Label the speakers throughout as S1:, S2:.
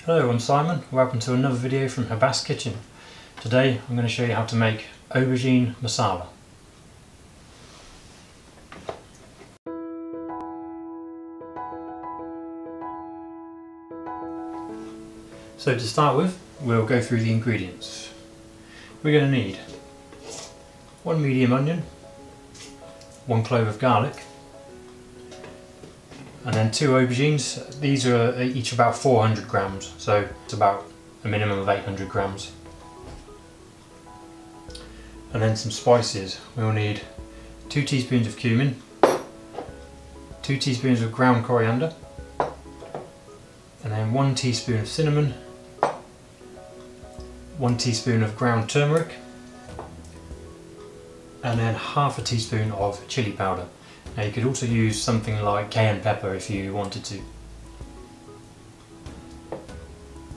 S1: Hello, I'm Simon. Welcome to another video from Habas Kitchen. Today I'm going to show you how to make aubergine masala. So to start with, we'll go through the ingredients. We're going to need 1 medium onion, 1 clove of garlic, and then 2 aubergines. These are each about 400 grams, so it's about a minimum of 800 grams. And then some spices. We'll need 2 teaspoons of cumin, 2 teaspoons of ground coriander, and then 1 teaspoon of cinnamon, 1 teaspoon of ground turmeric, and then half a teaspoon of chili powder. Now you could also use something like cayenne pepper if you wanted to.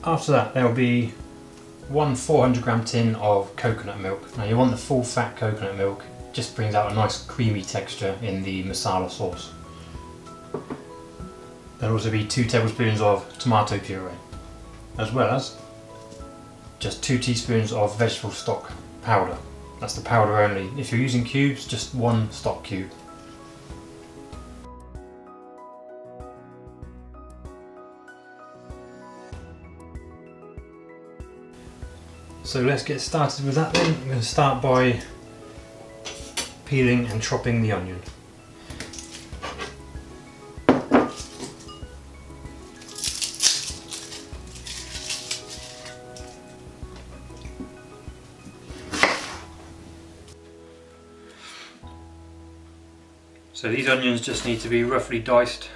S1: After that there will be 1 400 gram tin of coconut milk. Now you want the full fat coconut milk, it just brings out a nice creamy texture in the masala sauce. There will also be 2 tablespoons of tomato puree, as well as just 2 teaspoons of vegetable stock powder. That's the powder only. If you're using cubes, just 1 stock cube. So let's get started with that then. I'm going to start by peeling and chopping the onion. So these onions just need to be roughly diced.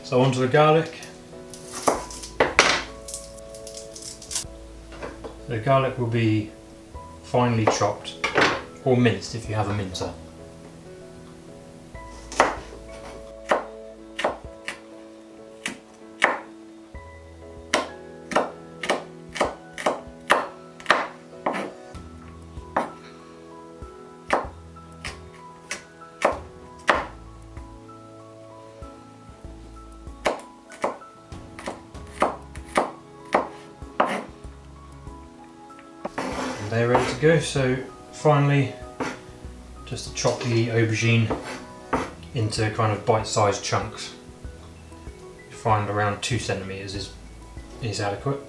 S1: So onto the garlic. The garlic will be finely chopped, or minced if you have a mincer. They're ready to go, so finally just to chop the aubergine into kind of bite-sized chunks. You find around 2 centimeters is adequate.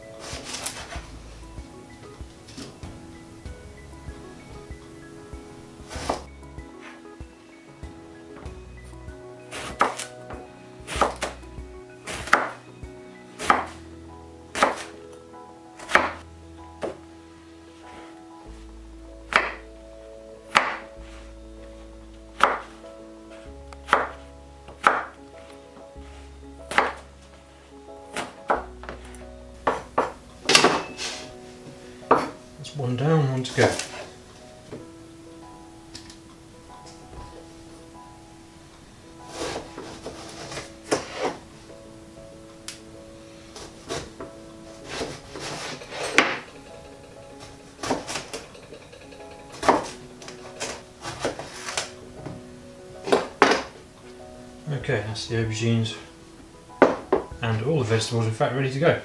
S1: That's one down, one to go. Okay, that's the aubergines and all the vegetables in fact ready to go.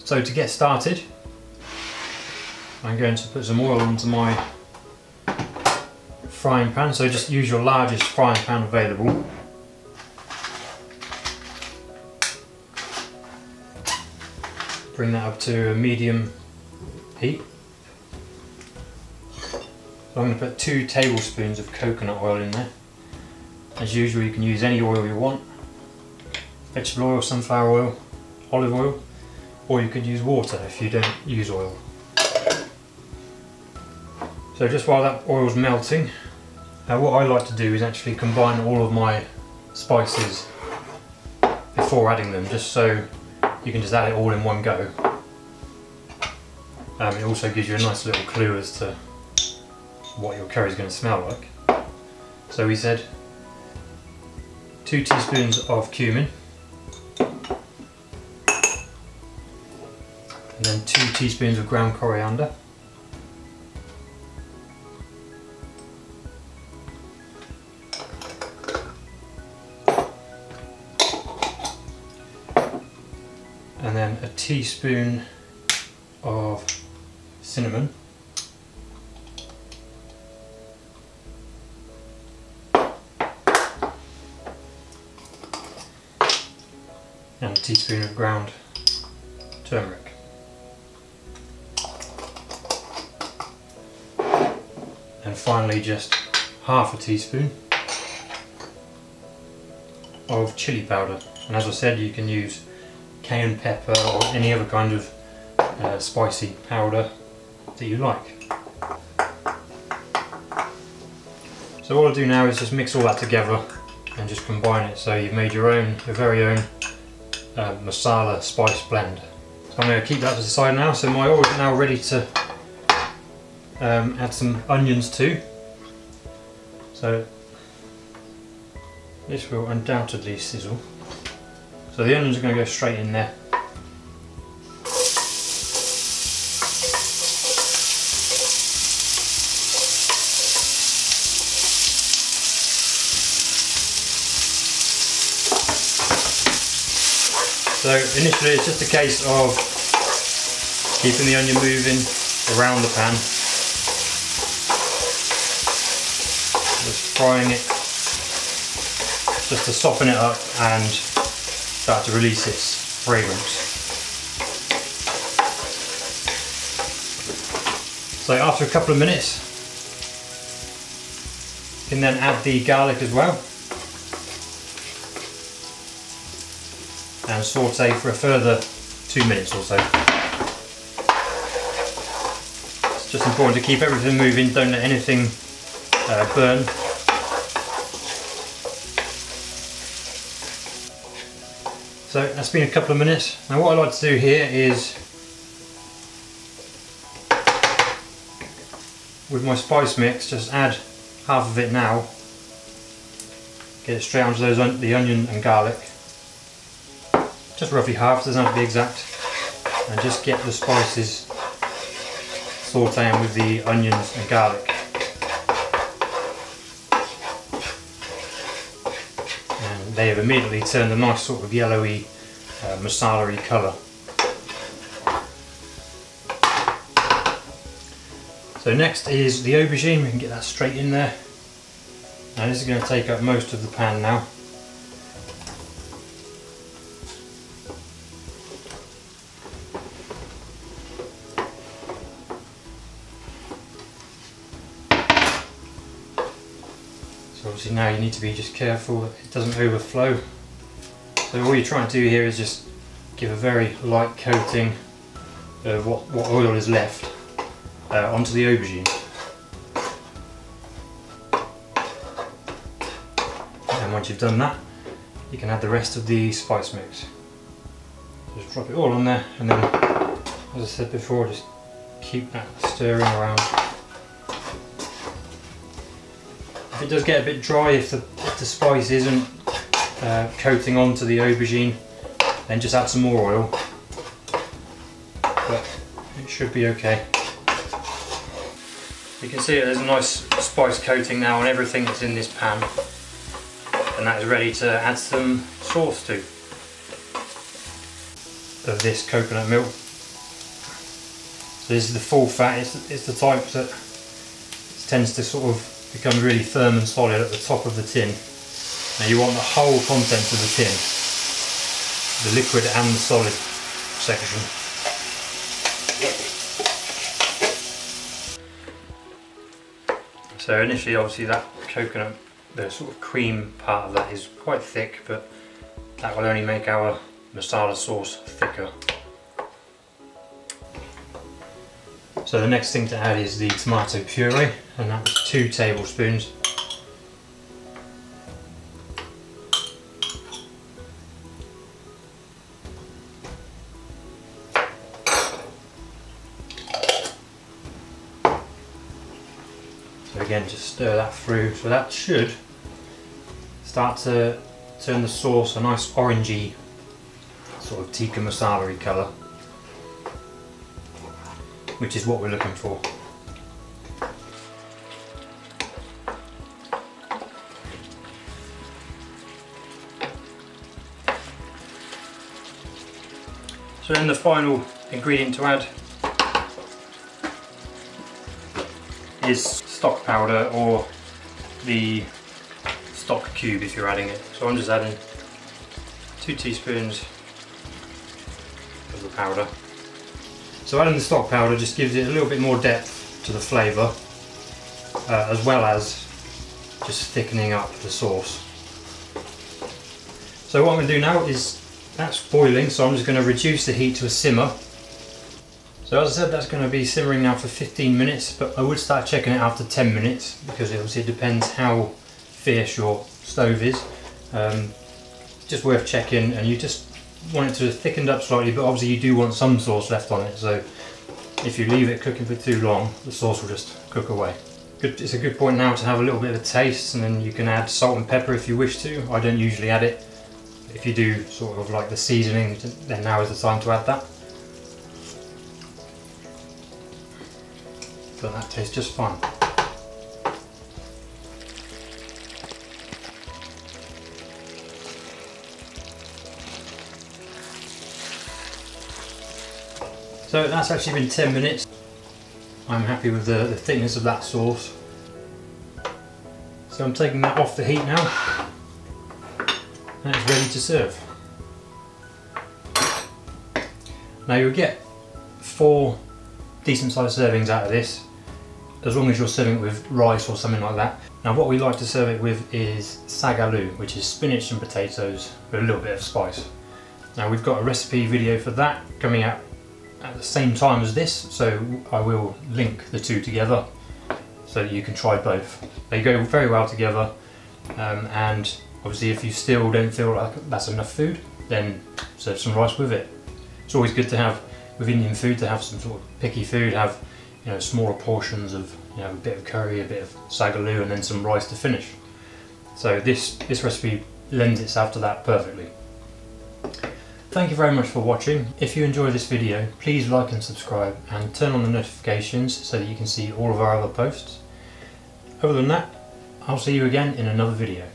S1: So to get started, I'm going to put some oil onto my frying pan, so just use your largest frying pan available. Bring that up to a medium heat. So I'm going to put 2 tablespoons of coconut oil in there. As usual, you can use any oil you want. Vegetable oil, sunflower oil, olive oil, or you could use water if you don't use oil. So just while that oil's melting, what I like to do is actually combine all of my spices before adding them, just so you can just add it all in one go. It also gives you a nice little clue as to what your curry is going to smell like. So we said 2 teaspoons of cumin, and then 2 teaspoons of ground coriander, and then a teaspoon of cinnamon, and a teaspoon of ground turmeric. And finally just half a teaspoon of chili powder. And as I said, you can use cayenne pepper or any other kind of spicy powder that you like. So all I do now is just mix all that together and just combine it, so you've made your very own masala spice blend. So I'm going to keep that to the side now. So my oil is now ready to add some onions too. So this will undoubtedly sizzle. So the onions are going to go straight in there. So initially it's just a case of keeping the onion moving around the pan, just frying it just to soften it up and start to release its fragrance. So after a couple of minutes you can then add the garlic as well and saute for a further 2 minutes or so. It's just important to keep everything moving, don't let anything burn. So that's been a couple of minutes. Now what I like to do here is, with my spice mix, just add half of it now, get it straight onto the onion and garlic. Just roughly half, doesn't have to be exact, and just get the spices sauteing with the onions and garlic. And they have immediately turned a nice sort of yellowy, masala-y colour. So next is the aubergine. We can get that straight in there. Now this is going to take up most of the pan now. So obviously now you need to be just careful that it doesn't overflow. So all you're trying to do here is just give a very light coating of what oil is left onto the aubergine. And once you've done that, you can add the rest of the spice mix. Just drop it all on there, and then, as I said before, just keep that stirring around. If it does get a bit dry, if the spice isn't coating onto the aubergine, then just add some more oil, but it should be okay. You can see there's a nice spice coating now on everything that's in this pan, and that is ready to add some sauce to of this coconut milk. So this is the full fat. It's the type that tends to sort of become really firm and solid at the top of the tin. Now you want the whole contents of the tin, the liquid and the solid section. So initially, obviously, that coconut, the sort of cream part of that is quite thick, but that will only make our masala sauce thicker. So the next thing to add is the tomato puree, and that was 2 tablespoons. again just stir that through, so that should start to turn the sauce a nice orangey sort of Tikka Masala colour, which is what we're looking for. So then the final ingredient to add is stock powder, or the stock cube if you're adding it. So I'm just adding 2 teaspoons of the powder. So adding the stock powder just gives it a little bit more depth to the flavour, as well as just thickening up the sauce. So what I'm going to do now is, that's boiling, so I'm just going to reduce the heat to a simmer. So as I said, that's going to be simmering now for 15 minutes, but I would start checking it after 10 minutes because it obviously depends how fierce your stove is. Just worth checking, and you just want it to have thickened up slightly, but obviously you do want some sauce left on it, so if you leave it cooking for too long, the sauce will just cook away. It's a good point now to have a little bit of a taste, and then you can add salt and pepper if you wish to. I don't usually add it. If you do sort of like the seasoning, then now is the time to add that. But that tastes just fine. So that's actually been 10 minutes. I'm happy with the thickness of that sauce. So I'm taking that off the heat now. And it's ready to serve. Now you'll get 4 decent sized servings out of this, as long as you're serving it with rice or something like that. Now what we like to serve it with is Sag Aloo, which is spinach and potatoes with a little bit of spice. Now we've got a recipe video for that coming out at the same time as this, so I will link the two together so that you can try both. They go very well together, and obviously if you still don't feel like that's enough food, then serve some rice with it. It's always good to have, with Indian food, to have some sort of picky food, have, you know, smaller portions of, you know, a bit of curry, a bit of Sag Aloo, and then some rice to finish. So this recipe lends itself to that perfectly. Thank you very much for watching. If you enjoy this video, please like and subscribe and turn on the notifications so that you can see all of our other posts. Other than that, I'll see you again in another video.